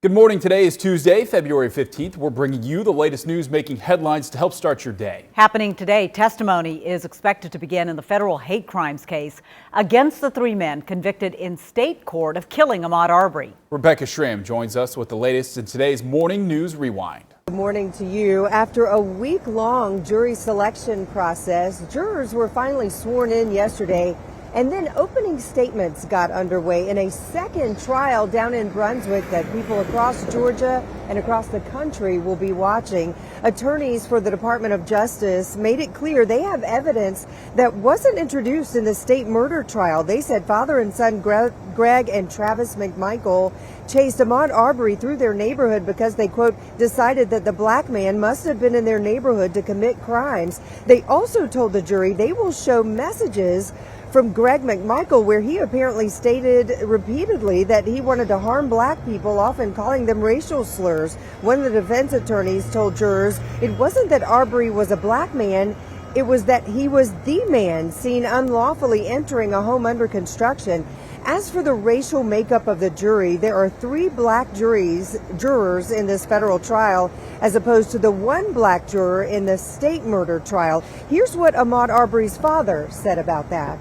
Good morning. Today is Tuesday, February 15th. We're bringing you the latest news making headlines to help start your day. Happening today, testimony is expected to begin in the federal hate crimes case against the three men convicted in state court of killing Ahmaud Arbery. Rebecca Schramm joins us with the latest in today's Morning News Rewind. Good morning to you. After a week-long jury selection process, jurors were finally sworn in yesterday. And then opening statements got underway in a second trial down in Brunswick that people across Georgia and across the country will be watching. Attorneys for the Department of Justice made it clear they have evidence that wasn't introduced in the state murder trial. They said father and son Greg and Travis McMichael chased Ahmaud Arbery through their neighborhood because they, quote, decided that the black man must have been in their neighborhood to commit crimes. They also told the jury they will show messages from Greg McMichael where he apparently stated repeatedly that he wanted to harm black people, often calling them racial slurs. One of the defense attorneys told jurors it wasn't that Arbery was a black man, it was that he was the man seen unlawfully entering a home under construction. As for the racial makeup of the jury, there are 3 black jurors in this federal trial, as opposed to the 1 black juror in the state murder trial. Here's what Ahmaud Arbery's father said about that.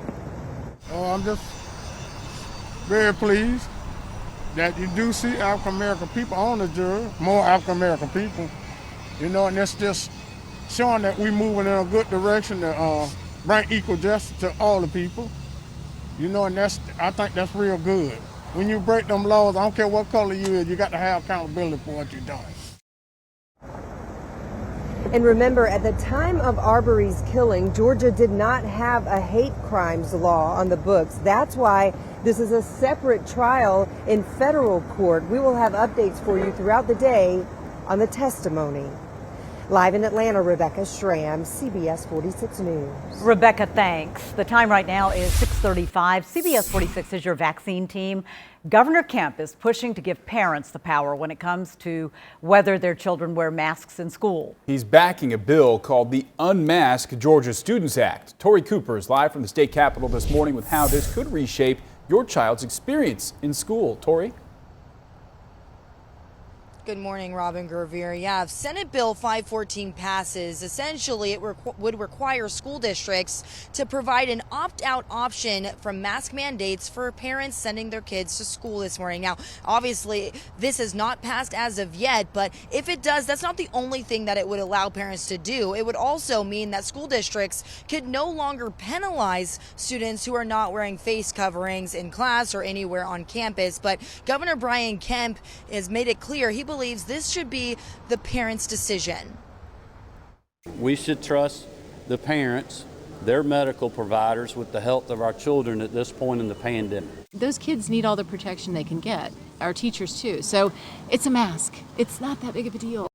Oh, I'm just very pleased that you do see African American people on the jury, more African American people, and that's just showing that we're moving in a good direction to bring equal justice to all the people, and I think that's real good. When you break them laws, I don't care what color you is, you got to have accountability for what you've done. And remember, at the time of Arbery's killing, Georgia did not have a hate crimes law on the books. That's why this is a separate trial in federal court. We will have updates for you throughout the day on the testimony. Live in Atlanta, Rebecca Schramm, CBS 46 News. Rebecca, thanks. The time right now is 6:35. CBS 46 is your vaccine team. Governor Kemp is pushing to give parents the power when it comes to whether their children wear masks in school. He's backing a bill called the Unmask Georgia Students Act. Tori Cooper is live from the state capitol this morning with how this could reshape your child's experience in school. Tori? Good morning, Robin Gervier. Yeah, if Senate Bill 514 passes, essentially it would require school districts to provide an opt-out option from mask mandates for parents sending their kids to school this morning. Now, obviously, this has not passed as of yet, but if it does, that's not the only thing that it would allow parents to do. It would also mean that school districts could no longer penalize students who are not wearing face coverings in class or anywhere on campus. But Governor Brian Kemp has made it clear he believes this should be the parents' decision. We should trust the parents, their medical providers, with the health of our children at this point in the pandemic. Those kids need all the protection they can get, our teachers too. So it's a mask. It's not that big of a deal.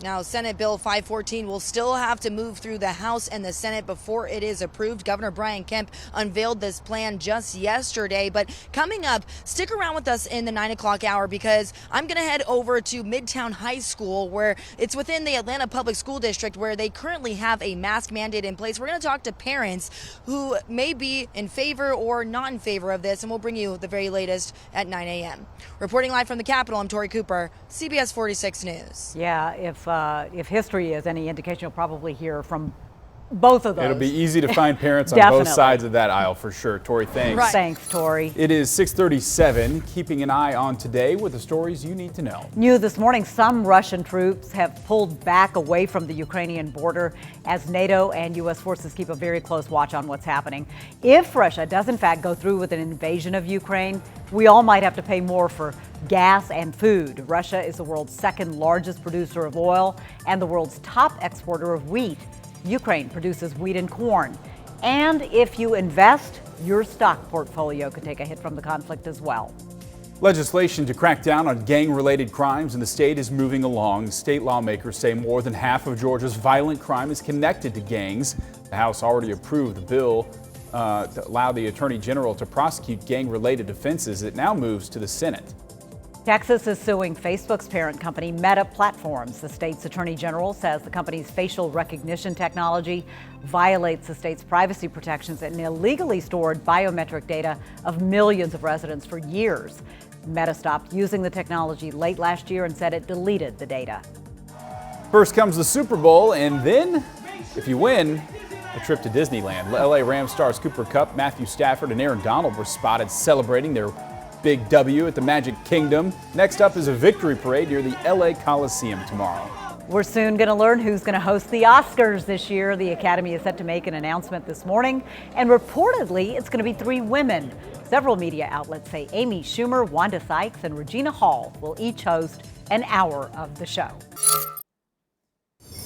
Now, Senate Bill 514 will still have to move through the House and the Senate before it is approved. Governor Brian Kemp unveiled this plan just yesterday. But coming up, stick around with us in the 9 o'clock hour because I'm going to head over to Midtown High School, where it's within the Atlanta Public School District, where they currently have a mask mandate in place. We're going to talk to parents who may be in favor or not in favor of this, and we'll bring you the very latest at 9 a.m. Reporting live from the Capitol, I'm Tori Cooper, CBS 46 News. Yeah, if history is any indication, you'll probably hear from both of those. It'll be easy to find parents on both sides of that aisle for sure. Tori, thanks. Right. Thanks, Tori. It is 6:37, keeping an eye on today with the stories you need to know. New this morning, some Russian troops have pulled back away from the Ukrainian border as NATO and U.S. forces keep a very close watch on what's happening. If Russia does in fact go through with an invasion of Ukraine, we all might have to pay more for gas and food. Russia is the world's second largest producer of oil and the world's top exporter of wheat. Ukraine produces wheat and corn. And if you invest, your stock portfolio could take a hit from the conflict as well. Legislation to crack down on gang-related crimes in the state is moving along. State lawmakers say more than half of Georgia's violent crime is connected to gangs. The House already approved the bill to allow the Attorney General to prosecute gang-related offenses. It now moves to the Senate. Texas is suing Facebook's parent company, Meta Platforms. The state's attorney general says the company's facial recognition technology violates the state's privacy protections and illegally stored biometric data of millions of residents for years. Meta stopped using the technology late last year and said it deleted the data. First comes the Super Bowl, and then, if you win, a trip to Disneyland. LA Rams stars Cooper Kupp, Matthew Stafford, and Aaron Donald were spotted celebrating their big W at the Magic Kingdom. Next up is a victory parade near the LA Coliseum tomorrow. We're soon going to learn who's going to host the Oscars this year. The Academy is set to make an announcement this morning, and reportedly it's going to be 3 women. Several media outlets say Amy Schumer, Wanda Sykes, and Regina Hall will each host an hour of the show.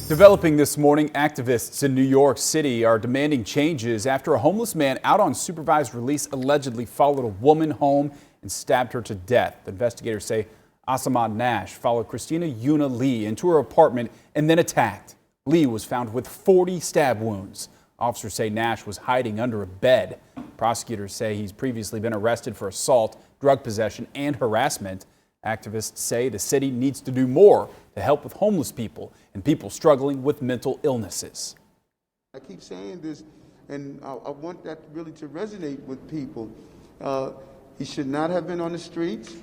Developing this morning, activists in New York City are demanding changes after a homeless man out on supervised release allegedly followed a woman home and stabbed her to death. Investigators say Asamad Nash followed Christina Yuna Lee into her apartment and then attacked. Lee was found with 40 stab wounds. Officers say Nash was hiding under a bed. Prosecutors say he's previously been arrested for assault, drug possession, and harassment. Activists say the city needs to do more to help with homeless people and people struggling with mental illnesses. I keep saying this, and I want that really to resonate with people. He should not have been on the streets.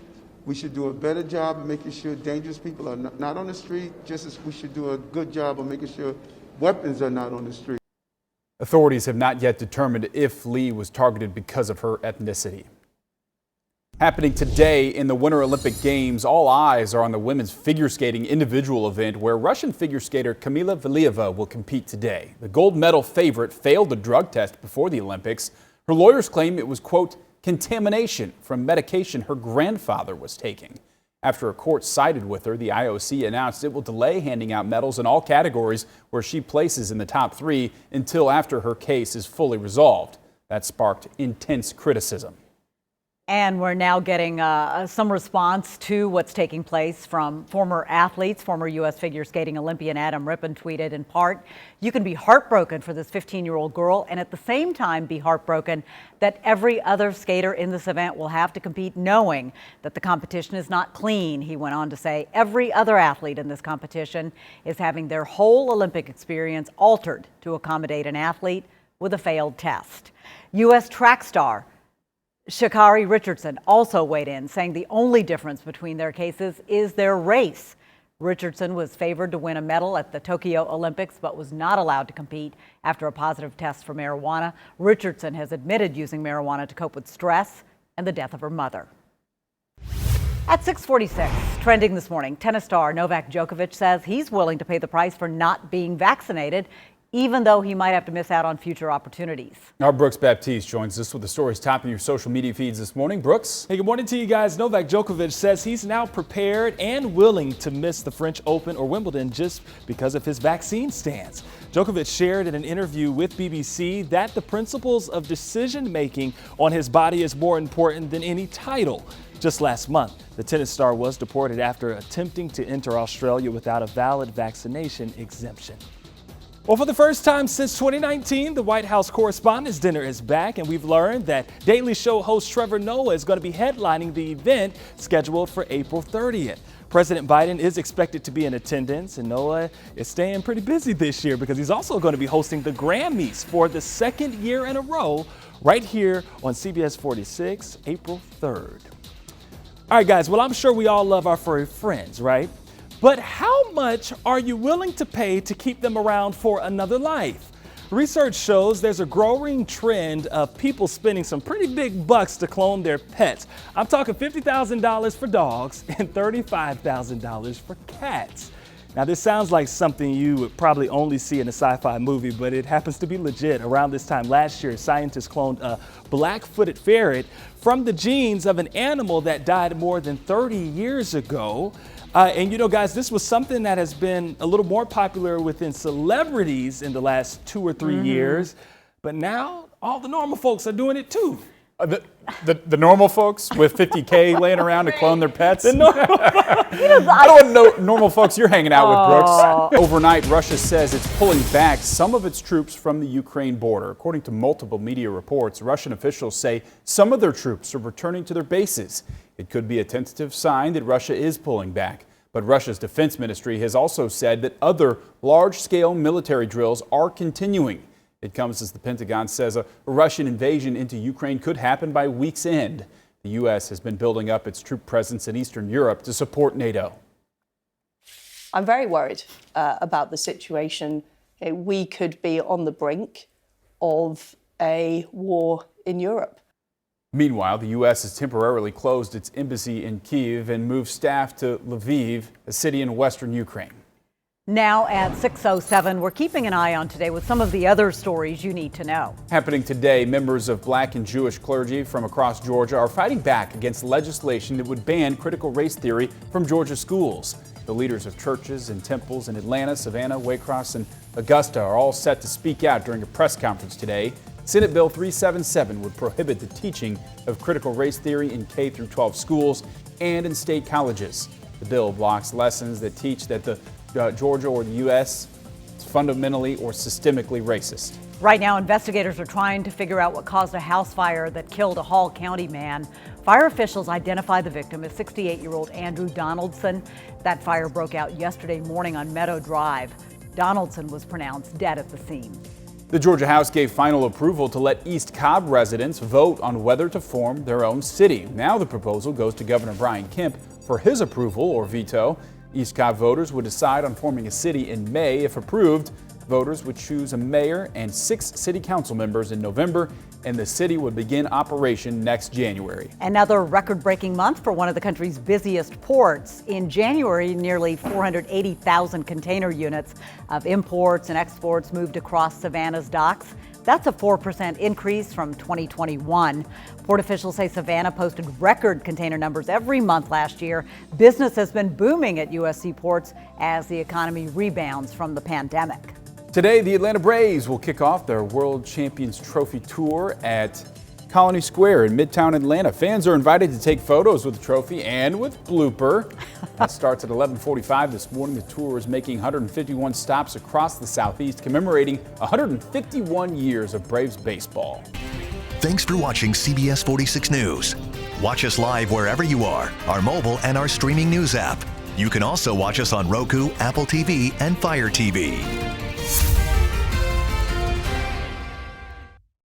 We should do a better job of making sure dangerous people are not on the street, just as we should do a good job of making sure weapons are not on the street. Authorities have not yet determined if Lee was targeted because of her ethnicity. Happening today in the Winter Olympic Games, all eyes are on the women's figure skating individual event where Russian figure skater Kamila Valieva will compete today. The gold medal favorite failed the drug test before the Olympics. Her lawyers claim it was, quote, contamination from medication her grandfather was taking. After a court sided with her, the IOC announced it will delay handing out medals in all categories where she places in the top 3 until after her case is fully resolved. That sparked intense criticism. And we're now getting some response to what's taking place from former athletes. Former U.S. figure skating Olympian Adam Rippon tweeted in part, "You can be heartbroken for this 15-year-old girl and at the same time be heartbroken that every other skater in this event will have to compete knowing that the competition is not clean." He went on to say every other athlete in this competition is having their whole Olympic experience altered to accommodate an athlete with a failed test. U.S. track star Sha'Carri Richardson also weighed in, saying the only difference between their cases is their race. Richardson was favored to win a medal at the Tokyo Olympics, but was not allowed to compete after a positive test for marijuana. Richardson has admitted using marijuana to cope with stress and the death of her mother. At 6:46, trending this morning, tennis star Novak Djokovic says he's willing to pay the price for not being vaccinated, even though he might have to miss out on future opportunities. Our Brooks Baptiste joins us with the stories topping your social media feeds this morning. Brooks? Hey, good morning to you guys. Novak Djokovic says he's now prepared and willing to miss the French Open or Wimbledon just because of his vaccine stance. Djokovic shared in an interview with BBC that the principles of decision-making on his body is more important than any title. Just last month, the tennis star was deported after attempting to enter Australia without a valid vaccination exemption. Well, for the first time since 2019, the White House Correspondents' Dinner is back, and we've learned that Daily Show host Trevor Noah is going to be headlining the event scheduled for April 30th. President Biden is expected to be in attendance, and Noah is staying pretty busy this year because he's also going to be hosting the Grammys for the 2nd year in a row right here on CBS 46, April 3rd. All right, guys, well, I'm sure we all love our furry friends, right? But how much are you willing to pay to keep them around for another life? Research shows there's a growing trend of people spending some pretty big bucks to clone their pets. I'm talking $50,000 for dogs and $35,000 for cats. Now, this sounds like something you would probably only see in a sci-fi movie, but it happens to be legit. Around this time last year, scientists cloned a black-footed ferret from the genes of an animal that died more than 30 years ago. And you know, guys, this was something that has been a little more popular within celebrities in the last 2 or 3 years. But now all the normal folks are doing it too. The normal folks with $50K laying around to clone their pets? The normal I don't know normal folks you're hanging out with, Brooks. Overnight, Russia says it's pulling back some of its troops from the Ukraine border. According to multiple media reports, Russian officials say some of their troops are returning to their bases. It could be a tentative sign that Russia is pulling back. But Russia's defense ministry has also said that other large-scale military drills are continuing. It comes as the Pentagon says a Russian invasion into Ukraine could happen by week's end. The U.S. has been building up its troop presence in Eastern Europe to support NATO. I'm very worried about the situation. We could be on the brink of a war in Europe. Meanwhile, the U.S. has temporarily closed its embassy in Kyiv and moved staff to Lviv, a city in western Ukraine. Now at 6:07, we're keeping an eye on today with some of the other stories you need to know. Happening today, members of Black and Jewish clergy from across Georgia are fighting back against legislation that would ban critical race theory from Georgia schools. The leaders of churches and temples in Atlanta, Savannah, Waycross, and Augusta are all set to speak out during a press conference today. Senate Bill 377 would prohibit the teaching of critical race theory in K-12 schools and in state colleges. The bill blocks lessons that teach that the Georgia or the U.S. is fundamentally or systemically racist. Right now, investigators are trying to figure out what caused a house fire that killed a Hall County man. Fire officials identified the victim as 68-year-old Andrew Donaldson. That fire broke out yesterday morning on Meadow Drive. Donaldson was pronounced dead at the scene. The Georgia House gave final approval to let East Cobb residents vote on whether to form their own city. Now the proposal goes to Governor Brian Kemp for his approval or veto. East Cobb voters would decide on forming a city in May. If approved, voters would choose a mayor and 6 city council members in November, and the city would begin operation next January. Another record-breaking month for one of the country's busiest ports. In January, nearly 480,000 container units of imports and exports moved across Savannah's docks. That's a 4% increase from 2021. Port officials say Savannah posted record container numbers every month last year. Business has been booming at U.S. seaports as the economy rebounds from the pandemic. Today, the Atlanta Braves will kick off their World Champions Trophy Tour at Colony Square in Midtown Atlanta. Fans are invited to take photos with the trophy and with blooper. That starts at 11:45 this morning. The tour is making 151 stops across the Southeast, commemorating 151 years of Braves baseball. Thanks for watching CBS 46 News. Watch us live wherever you are, our mobile and our streaming news app. You can also watch us on Roku, Apple TV, and Fire TV.